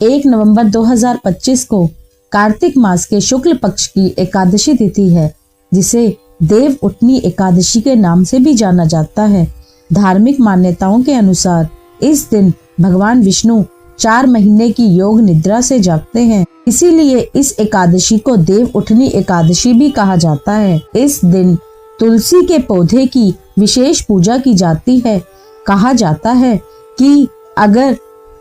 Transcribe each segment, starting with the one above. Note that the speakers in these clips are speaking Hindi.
1 नवंबर 2025 को कार्तिक मास के शुक्ल पक्ष की एकादशी तिथि है, जिसे देव उठनी एकादशी के नाम से भी जाना जाता है। धार्मिक मान्यताओं के अनुसार इस दिन भगवान विष्णु 4 महीने की योग निद्रा से जागते हैं, इसीलिए इस एकादशी को देव उठनी एकादशी भी कहा जाता है। इस दिन तुलसी के पौधे की विशेष पूजा की जाती है। कहा जाता है कि अगर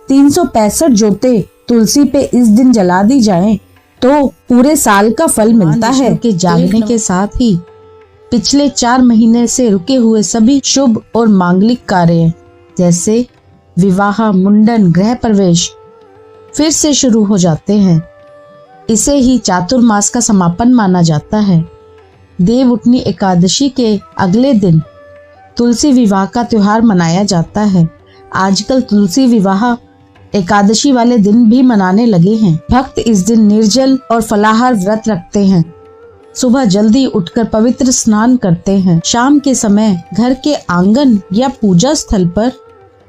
365 जोते तुलसी पे इस दिन जला दी जाएं, तो पूरे साल का फल मिलता है। के जागने के साथ ही पिछले 4 महीने से रुके हुए सभी शुभ और मांगलिक कार्य जैसे विवाह, मुंडन, गृह प्रवेश फिर से शुरू हो जाते हैं। इसे ही चातुर्मास का समापन माना जाता है। देव उठनी एकादशी के अगले दिन तुलसी विवाह का त्योहार मनाया जाता है। आजकल तुलसी विवाह एकादशी वाले दिन भी मनाने लगे हैं। भक्त इस दिन निर्जल और फलाहार व्रत रखते हैं। सुबह जल्दी उठकर पवित्र स्नान करते हैं। शाम के समय घर के आंगन या पूजा स्थल पर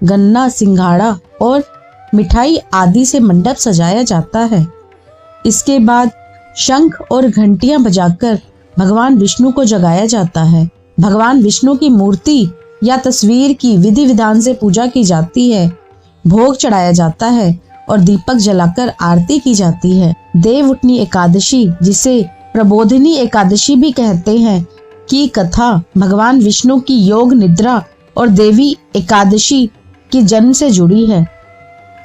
गन्ना, सिंघाड़ा और मिठाई आदि से मंडप सजाया जाता है। इसके बाद शंख और घंटियां बजाकर भगवान विष्णु को जगाया जाता है। भगवान विष्णु की मूर्ति या तस्वीर की विधि विधान से पूजा की जाती है, भोग चढ़ाया जाता है और दीपक जलाकर आरती की जाती है। देव उठनी एकादशी, जिसे प्रबोधिनी एकादशी भी कहते हैं, की कथा भगवान विष्णु की योग निद्रा और देवी एकादशी की जन्म से जुड़ी है।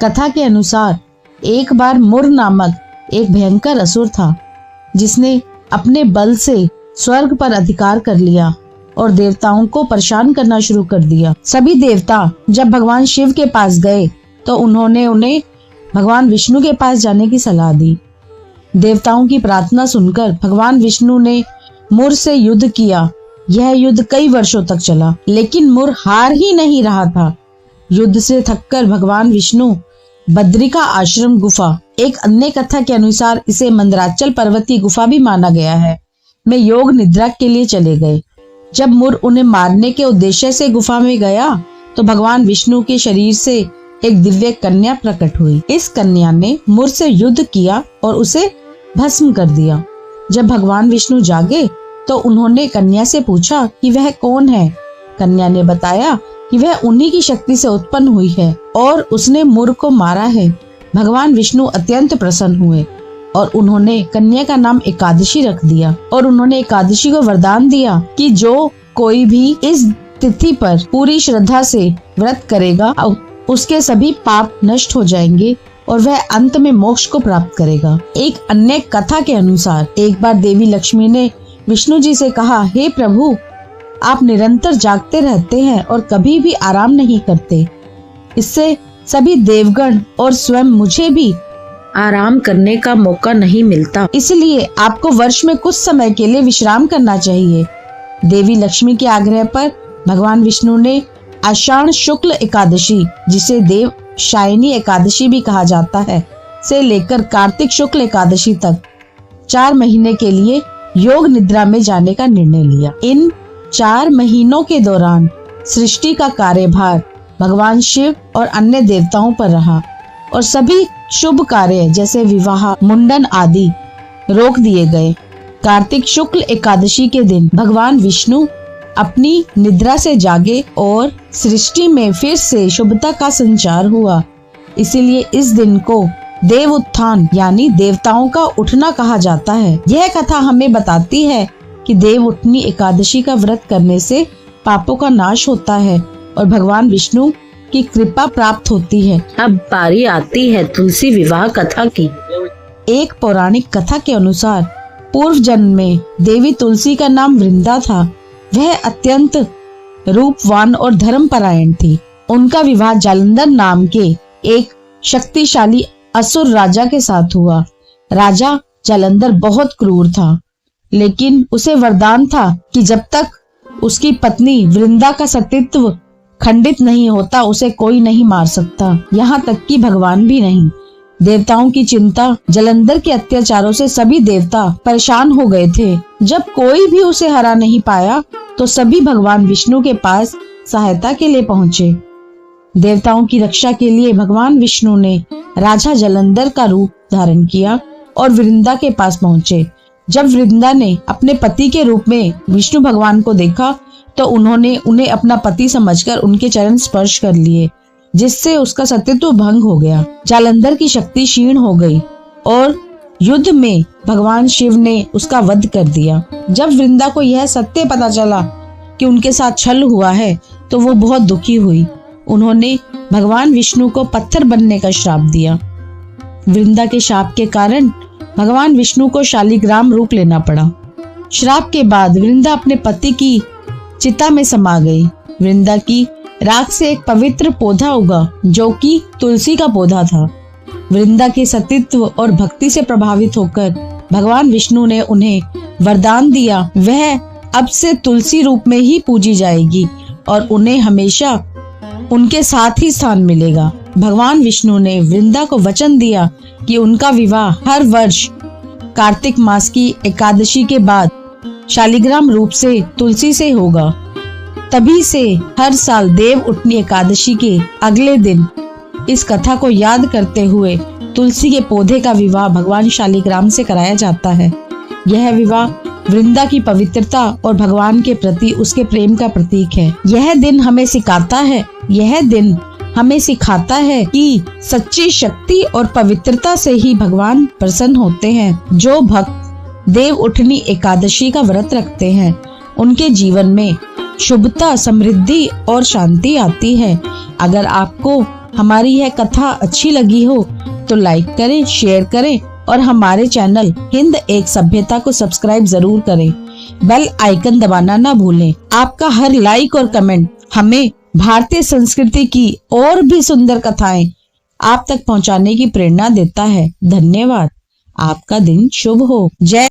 कथा के अनुसार एक बार मुर नामक एक भयंकर असुर था, जिसने अपने बल से स्वर्ग पर अधिकार कर लिया और देवताओं को परेशान करना शुरू कर दिया। सभी देवता जब भगवान शिव के पास गए तो उन्होंने उन्हें भगवान विष्णु के पास जाने की सलाह दी। देवताओं की प्रार्थना सुनकर भगवान विष्णु ने मुर से युद्ध किया। यह युद्ध कई वर्षों तक चला, लेकिन मुर हार ही नहीं रहा था। युद्ध से थककर भगवान विष्णु बद्रिका आश्रम गुफा, एक अन्य कथा के अनुसार इसे मंदराचल पर्वतीय गुफा भी माना गया है, में योग निद्रा के लिए चले गए। जब मुर उन्हें मारने के उद्देश्य से गुफा में गया तो भगवान विष्णु के शरीर से एक दिव्य कन्या प्रकट हुई। इस कन्या ने मुर से युद्ध किया और उसे भस्म कर दिया। जब भगवान विष्णु जागे तो उन्होंने कन्या से पूछा कि वह कौन है। कन्या ने बताया कि वह उन्हीं की शक्ति से उत्पन्न हुई है और उसने मुर को मारा है। भगवान विष्णु अत्यंत प्रसन्न हुए और उन्होंने कन्या का नाम एकादशी रख दिया और उन्होंने एकादशी को वरदान दिया कि जो कोई भी इस तिथि पर पूरी श्रद्धा से व्रत करेगा, उसके सभी पाप नष्ट हो जाएंगे और वह अंत में मोक्ष को प्राप्त करेगा। एक अन्य कथा के अनुसार एक बार देवी लक्ष्मी ने विष्णु जी से कहा, हे प्रभु, आप निरंतर जागते रहते हैं और कभी भी आराम नहीं करते। इससे सभी देवगण और स्वयं मुझे भी आराम करने का मौका नहीं मिलता, इसलिए आपको वर्ष में कुछ समय के लिए विश्राम करना चाहिए। देवी लक्ष्मी के आग्रह पर भगवान विष्णु ने आषाढ़ शुक्ल एकादशी, जिसे देव शायनी एकादशी भी कहा जाता है, से लेकर कार्तिक शुक्ल एकादशी तक 4 महीने के लिए योग निद्रा में जाने का निर्णय लिया। इन 4 महीनों के दौरान सृष्टि का कार्यभार भगवान शिव और अन्य देवताओं पर रहा और सभी शुभ कार्य जैसे विवाह, मुंडन आदि रोक दिए गए। कार्तिक शुक्ल एकादशी के दिन भगवान विष्णु अपनी निद्रा से जागे और सृष्टि में फिर से शुभता का संचार हुआ। इसीलिए इस दिन को देव उत्थान यानी देवताओं का उठना कहा जाता है। यह कथा हमें बताती है कि देव उठनी एकादशी का व्रत करने से पापों का नाश होता है और भगवान विष्णु की कृपा प्राप्त होती है। अब बारी आती है तुलसी विवाह कथा की। एक पौराणिक कथा के अनुसार पूर्व जन्म में देवी तुलसी का नाम वृंदा था। वह अत्यंत रूपवान और धर्मपरायण थी। उनका विवाह जालंधर नाम के एक शक्तिशाली असुर राजा के साथ हुआ। राजा जालंधर बहुत क्रूर था, लेकिन उसे वरदान था कि जब तक उसकी पत्नी वृंदा का सतीत्व खंडित नहीं होता उसे कोई नहीं मार सकता, यहाँ तक कि भगवान भी नहीं। देवताओं की चिंता, जालंधर के अत्याचारों से सभी देवता परेशान हो गए थे। जब कोई भी उसे हरा नहीं पाया तो सभी भगवान विष्णु के पास सहायता के लिए पहुँचे। देवताओं की रक्षा के लिए भगवान विष्णु ने राजा जलंधर का रूप धारण किया और वृंदा के पास पहुंचे। जब वृंदा ने अपने पति के रूप में विष्णु भगवान को देखा तो उन्होंने उन्हें अपना पति समझकर उनके चरण स्पर्श कर लिए, जिससे उसका सतीत्व भंग हो गया। जालंधर की शक्ति क्षीण हो गई और युद्ध में भगवान शिव ने उसका वध कर दिया। जब वृंदा को यह सत्य पता चला कि उनके साथ छल हुआ है तो वो बहुत दुखी हुई। उन्होंने भगवान विष्णु को पत्थर बनने का श्राप दिया। वृंदा के शाप के कारण भगवान विष्णु को शालिग्राम रूप लेना पड़ा। श्राप के बाद वृंदा अपने पति की चिता में समा गई। वृंदा की राख से एक पवित्र पौधा उगा जो कि तुलसी का पौधा था। वृंदा के सतीत्व और भक्ति से प्रभावित होकर भगवान विष्णु ने उन्हें वरदान दिया, वह अब से तुलसी रूप में ही पूजी जाएगी और उन्हें हमेशा उनके साथ ही स्थान मिलेगा। भगवान विष्णु ने वृंदा को वचन दिया कि उनका विवाह हर वर्ष कार्तिक मास की एकादशी के बाद शालिग्राम रूप से तुलसी से होगा। तभी से हर साल देव उठनी एकादशी के अगले दिन इस कथा को याद करते हुए तुलसी के पौधे का विवाह भगवान शालिग्राम से कराया जाता है। यह विवाह वृंदा की पवित्रता और भगवान के प्रति उसके प्रेम का प्रतीक है। यह दिन हमें सिखाता है कि सच्ची शक्ति और पवित्रता से ही भगवान प्रसन्न होते हैं। जो भक्त देव उठनी एकादशी का व्रत रखते हैं उनके जीवन में शुभता, समृद्धि और शांति आती है। अगर आपको हमारी यह कथा अच्छी लगी हो तो लाइक करें, शेयर करें और हमारे चैनल हिंद एक सभ्यता को सब्सक्राइब जरूर करें। बेल आइकन दबाना ना भूलें। आपका हर लाइक और कमेंट हमें भारतीय संस्कृति की और भी सुंदर कथाएं आप तक पहुंचाने की प्रेरणा देता है। धन्यवाद। आपका दिन शुभ हो। जय